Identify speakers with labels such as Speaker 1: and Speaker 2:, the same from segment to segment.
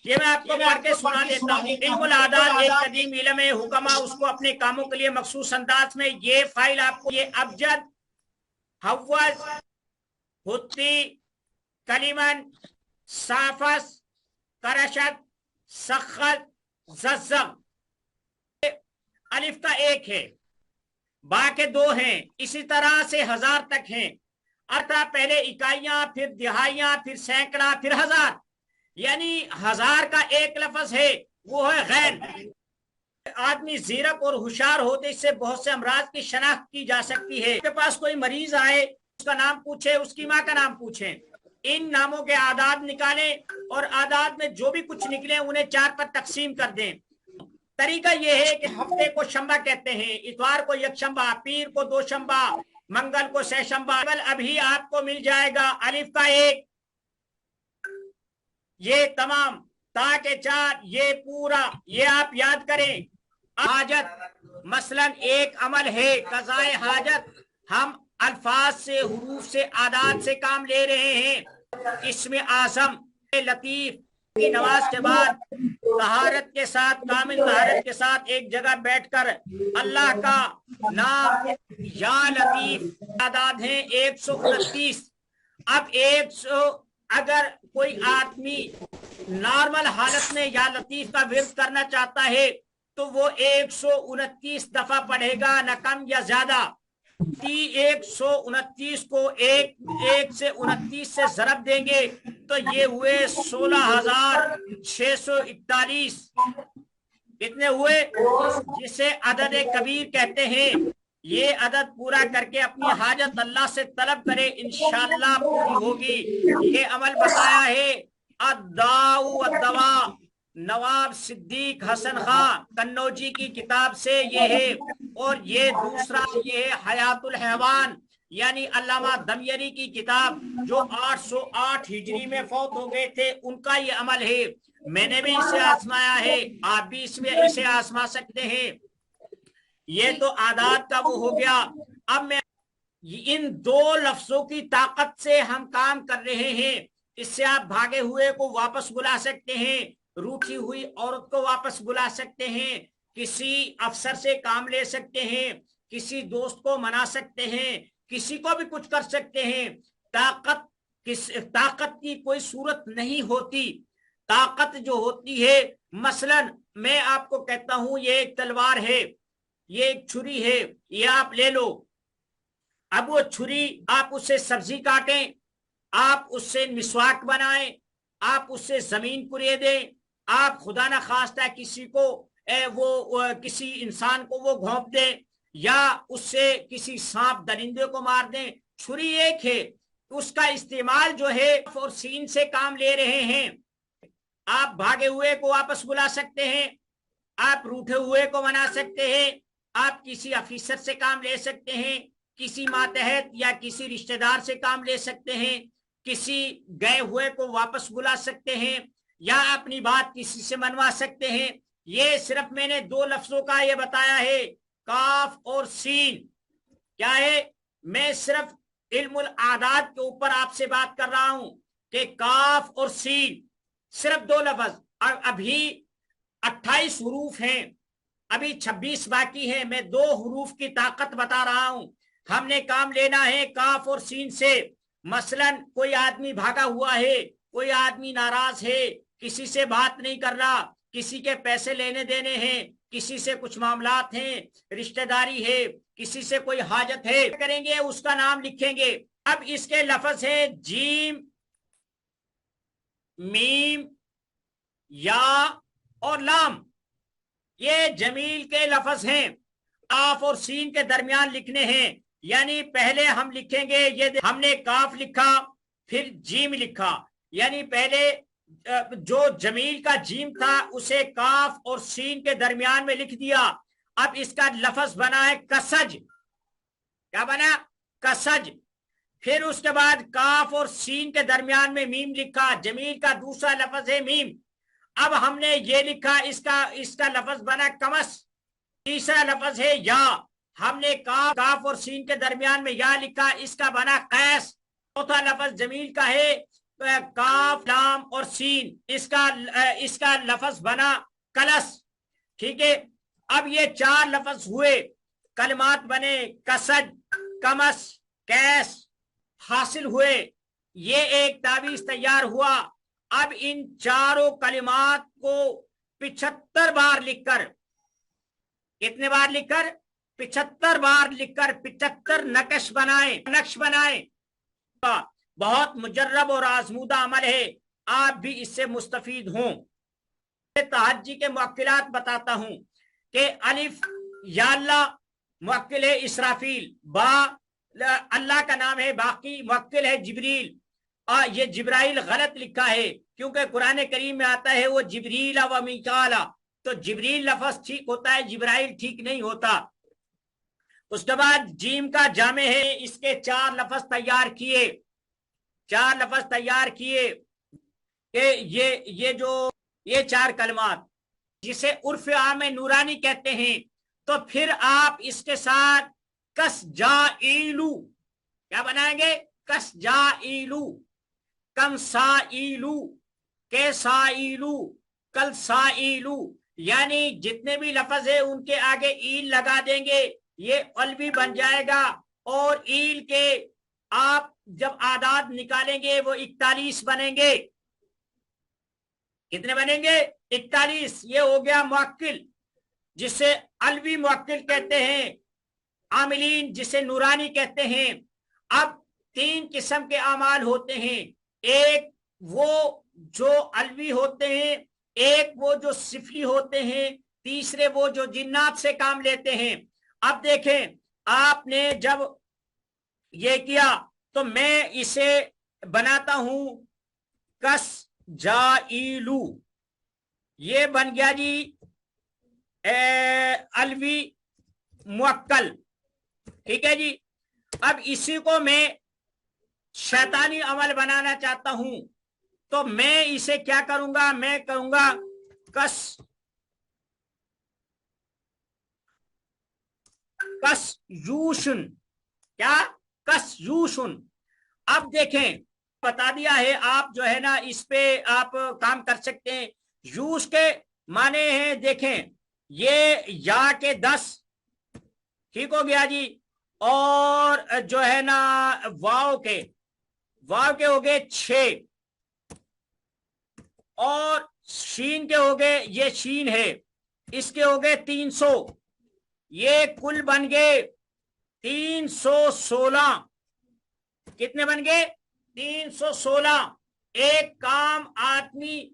Speaker 1: ये मैं आपको पढ़ के सुना देता हूँ। इल्मुल आदाद एक कदीम इल्म है, हुक्मा उसको अपने कामों के लिए मखसूस अंदाज में ये फाइल आपको, ये अबजद, हव्वज, हुत्ती, कलिमन, साफस, करशद, सखत, जज़्ज़म। अलिफ का एक है, बा के दो हैं, इसी तरह से 1000 तक हैं। अर्थात पहले इकाइयां, फिर दिहाइयां, फिर सैकड़ा, फिर हजार। यानी 1000 का एक लफ्ज है, वो है गैन। आदमी जीरक और होशियार होते इससे बहुत से अमराज की शनाख्त की जा सकती है। उसके पास कोई मरीज आए, उसका नाम पूछे, उसकी माँ का नाम पूछे, इन नामों के आदाद निकालें और आदाद में जो भी कुछ निकले उन्हें 4 पर तकसीम कर दें। तरीका यह है कि हफ्ते को शंबा कहते हैं, इतवार को यकशंबा, पीर को दोशंबा, मंगल को सहशंबा। अभी आपको मिल जाएगा अलिफ का एक, ये तमाम, ता के 4, ये पूरा, ये आप याद करें। हाजत मसलन एक अमल है कज़ाए हाजत। हम अल्फाज से, हुरूफ से, आदात से काम ले रहे हैं। इसमें आज़म लतीफ की नमाज के बाद तहारत के साथ, कामिल तहारत के साथ एक जगह बैठकर अल्लाह का नाम या लतीफ आदाद हैं 129। अब 100, अगर कोई आदमी नॉर्मल हालत में या लतीफ का विर्द करना चाहता है तो वो 129 दफा पढ़ेगा, न कम या ज्यादा। 129 को एक से 29 से जरब देंगे तो ये हुए 16,641। कितने हुए? जिसे अदद कबीर कहते हैं। ये अदद पूरा करके अपनी हाजत अल्लाह से तलब करे, इंशाअल्लाह पूरी होगी। ये अमल बताया है अद्दाउ अद्दवा, नवाब सिद्दीक हसन खां कन्नौजी की किताब से ये है। और ये दूसरा ये है हयातुल हैवान, यानी अल्लामा दमयरी की किताब, जो 808 हिजरी में फौत हो गए थे, उनका ये अमल है। मैंने भी इसे आजमाया है, आप भी इसमें इसे आजमा सकते हैं। ये तो आदात का वो हो गया। अब मैं इन दो लफ्जों की ताकत से हम काम कर रहे हैं। इससे आप भागे हुए को वापस बुला सकते हैं, रूठी हुई औरत को वापस बुला सकते हैं, किसी अफसर से काम ले सकते हैं, किसी दोस्त को मना सकते हैं, किसी को भी कुछ कर सकते हैं। ताकत की कोई सूरत नहीं होती। ताकत जो होती है, मसलन मैं आपको कहता हूं ये एक तलवार है, ये एक छुरी है, ये आप ले लो। अब वो छुरी, आप उससे सब्जी काटें, आप उससे मिसवाक बनाएं, आप उससे जमीन कुरेदें, आप खुदा ना खास्ता किसी को किसी इंसान को वो घोंप दें, या उससे किसी सांप दरिंदे को मार दें। छुरी एक है, उसका इस्तेमाल जो है और सीन से काम ले रहे हैं। आप भागे हुए को वापस बुला सकते हैं, आप रूठे हुए को मना सकते हैं, आप किसी अफिसर से काम ले सकते हैं, किसी मातहत या किसी रिश्तेदार से काम ले सकते हैं, किसी गए हुए को वापस बुला सकते हैं, या अपनी बात किसी से मनवा सकते हैं। ये सिर्फ मैंने दो लफ्जों का ये बताया है, काफ और सीन। क्या है? मैं सिर्फ इल्मुल आदाद के ऊपर आपसे बात कर रहा हूं कि काफ और सीन सिर्फ दो लफ्ज। अभी 28 हरूफ हैं, अभी 26 बाकी हैं। मैं दो हरूफ की ताकत बता रहा हूं। हमने काम लेना है काफ और सीन से। मसलन कोई आदमी भागा हुआ है, कोई आदमी नाराज है, किसी से बात नहीं कर रहा, किसी के पैसे लेने देने हैं, किसी से कुछ मामलात हैं, रिश्तेदारी है, किसी से कोई हाजत है, करेंगे उसका नाम लिखेंगे। अब इसके लफ्ज है जीम, मीम, या और लाम। ये जमील के लफ्ज हैं, काफ और सीन के दरमियान लिखने हैं। यानी पहले हम लिखेंगे, ये हमने काफ लिखा, फिर जीम लिखा, यानी पहले जो जमील का जीम था उसे काफ और सीन के दरमियान में लिख दिया। अब इसका लफ्ज बना है कसज। क्या बना? कसज। फिर उसके बाद काफ और सीन के दरमियान में मीम लिखा, जमील का दूसरा लफ्ज है मीम। अब हमने ये लिखा, इसका लफ्ज बना कमस। तीसरा लफ्ज है या, हमने काफ और सीन के दरमियान में या लिखा, इसका बना कैस। चौथा लफ्ज जमील का है, کاف لام اور سین، اس کا لفظ بنا کلس، ٹھیک ہے. اب یہ 4 لفظ ہوئے، کلمات بنے، کسج، کمس، کیس حاصل ہوئے، یہ ایک تعویذ تیار ہوا. اب ان چاروں کلمات کو 75 بار لکھ کر، کتنے بار لکھ کر؟ 75 بار لکھ کر 75 نقش بنائیں. بہت مجرب اور آزمودہ عمل ہے، آپ بھی اس سے مستفید ہوں. تہجی کے موکلات بتاتا ہوں کہ الف یا اللہ موکل ہے اسرافیل، با اللہ کا نام ہے، باقی موکل ہے جبریل. یہ جبرائیل غلط لکھا ہے کیونکہ قرآن کریم میں آتا ہے وہ جبریل و میکالا، تو جبریل لفظ ٹھیک ہوتا ہے، جبرائیل ٹھیک نہیں ہوتا. اس کے بعد جیم کا جامع ہے، اس کے 4 لفظ تیار کیے کہ یہ 4 کلمات جسے عرف عام نورانی کہتے ہیں. تو پھر آپ اس کے ساتھ کس جا ایلو کیا بنائیں گے؟ کس جا ایلو، کم سا ایلو، کے سا ایلو، کل سا ایلو، یعنی جتنے بھی لفظ ہیں ان کے آگے ایل لگا دیں گے، یہ علوی بن جائے گا. اور ایل کے آپ جب اعداد نکالیں گے وہ 41 بنیں گے. کتنے بنیں گے؟ 41. یہ ہو گیا موکل جسے علوی موکل کہتے ہیں، عاملین جسے نورانی کہتے ہیں. اب 3 قسم کے اعمال ہوتے ہیں، ایک وہ جو علوی ہوتے ہیں، ایک وہ جو سفلی ہوتے ہیں، تیسرے وہ جو جنات سے کام لیتے ہیں. اب دیکھیں آپ نے جب یہ کیا تو میں اسے بناتا ہوں کس جائلو، یہ بن گیا جی علوی موکل، ٹھیک ہے جی. اب اسی کو میں شیطانی عمل بنانا چاہتا ہوں تو میں اسے کیا کروں گا؟ میں کہوں گا کس یوشن، کیا؟ کس یوشن. اب دیکھیں بتا دیا ہے، آپ جو ہے نا اس پہ آپ کام کر سکتے ہیں. یوش کے معنی ہیں، دیکھیں یہ یا کے 10، ٹھیک ہو گیا جی، اور جو ہے نا واو کے ہو گئے 6، اور شین کے ہو گئے، یہ شین ہے، اس کے ہو گئے 300، یہ کل بن گئے 316. کتنے بن گئے؟ 316. ایک کام آدمی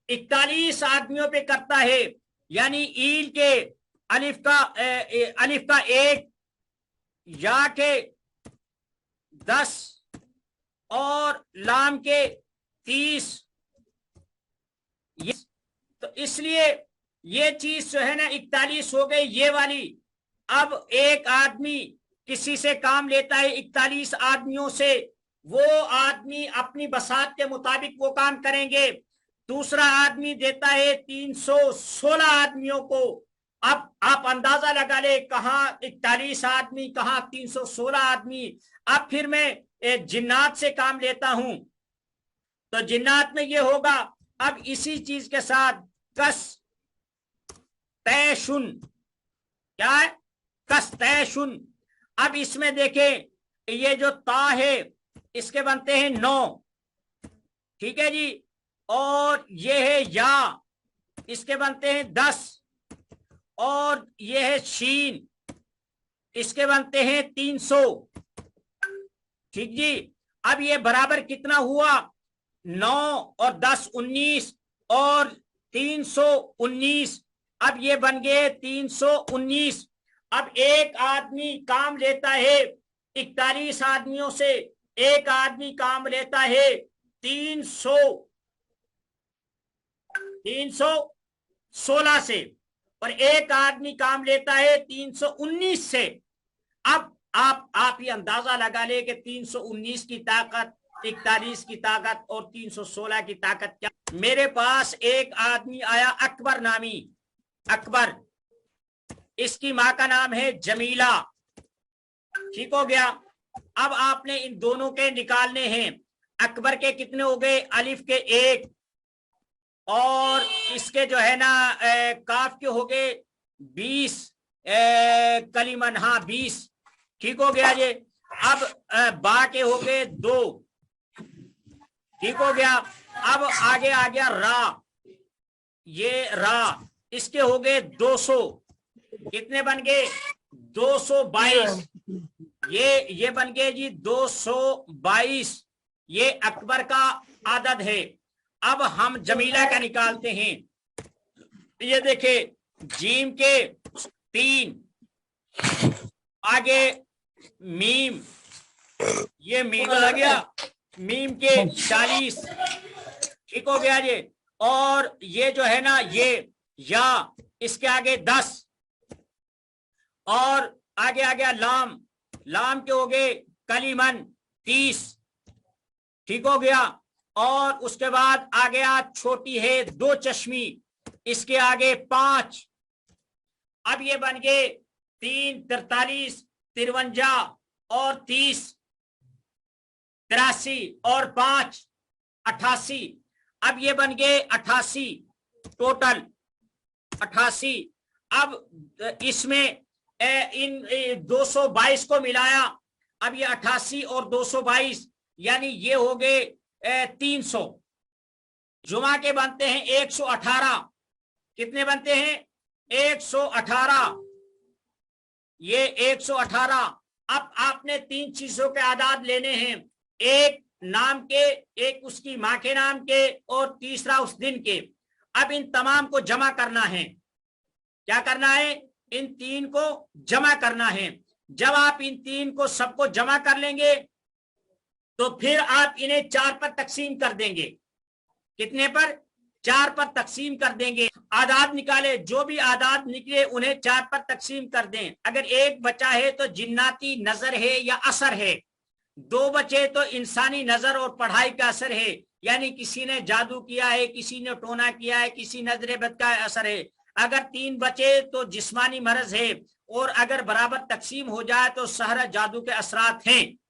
Speaker 1: 41 آدمیوں پہ کرتا ہے، یعنی ایل کے الف کا 1، یا کے 10 اور لام کے 30. تو اس لیے یہ چیز جو ہے نا 41 ہو گئی یہ والی. اب ایک آدمی کسی سے کام لیتا ہے 41 آدمیوں سے، وہ آدمی اپنی بساط کے مطابق وہ کام کریں گے. دوسرا آدمی دیتا ہے 316 آدمیوں کو. اب آپ اندازہ لگا لے کہاں 41 آدمی، کہاں 316 آدمی. اب پھر میں جنات سے کام لیتا ہوں تو جنات میں یہ ہوگا. اب اسی چیز کے ساتھ کس تیشن، کیا ہے؟ کس تیشن. اب اس میں دیکھیں یہ جو تا ہے اس کے بنتے ہیں 9، ٹھیک ہے جی، اور یہ ہے یا، اس کے بنتے ہیں 10، اور یہ ہے شین، اس کے بنتے ہیں 300، ٹھیک جی. اب یہ برابر کتنا ہوا؟ 9 اور 10 19 اور 319. اب یہ بن گئے 319. اب ایک آدمی کام لیتا ہے 41 آدمیوں سے، ایک آدمی کام لیتا ہے 316 سے، اور ایک آدمی کام لیتا ہے 319 سے. اب آپ یہ اندازہ لگا لے کہ 319 کی طاقت، 41 کی طاقت اور 316 کی طاقت کیا. میرے پاس ایک آدمی آیا اکبر نامی، اکبر، اس کی ماں کا نام ہے جمیلہ، ٹھیک ہو گیا. اب آپ نے ان دونوں کے نکالنے ہیں. अकबर के कितने हो गए, अलिफ के 1, और इसके जो है ना काफ के हो गए 20 कलीमन, हाँ 20, ठीक हो गया जी। अब बा के हो गए 2, ठीक हो गया। अब आगे आ गया रा, ये रा, इसके हो गए 200, कितने बन गए 222, ये बन गए जी 222, ये अकबर का आदद है। अब हम जमीला का निकालते हैं, ये देखे जीम के 3, आगे मीम, ये मीम आ गया, मीम के 40, ठीक हो गया जी। और ये जो है ना ये या, इसके आगे 10, और आगे आ गया लाम, लाम के हो गए कलीमन 30, ठीक हो गया। और उसके बाद आ गया छोटी है 2 चश्मी, इसके आगे 5, अब ये बन गए 3 43 53 और 30 83 और 5 88, अब ये बन गए 88 टोटल 88। अब इसमें इन 222 को मिलाया, अब ये 88 और 222 यानी ये हो गए 300। जुमा के बनते हैं 118, कितने बनते हैं 118, ये 118। अब आपने 3 चीजों के आदाद लेने हैं, एक नाम के, एक उसकी माँ के नाम के, और तीसरा उस दिन के। अब इन तमाम को जमा करना है, क्या करना है, इन 3 को जमा करना है। जब आप इन 3 को सबको जमा कर लेंगे तो फिर आप इन्हें 4 पर तकसीम कर देंगे, कितने पर, 4 पर तकसीम कर देंगे। आदाद निकाले, जो भी आदाद निकले उन्हें 4 पर तकसीम कर दें। अगर 1 बचा है तो जिन्नाती नजर है या असर है, 2 बचे तो इंसानी नजर और पढ़ाई का असर है, यानी किसी ने जादू किया है, किसी ने टोना किया है, किसी नजर बद का असर है। अगर 3 बचे तो जिस्मानी मरज है, और अगर बराबर तकसीम हो जाए तो सहरा जादू के असरात हैं।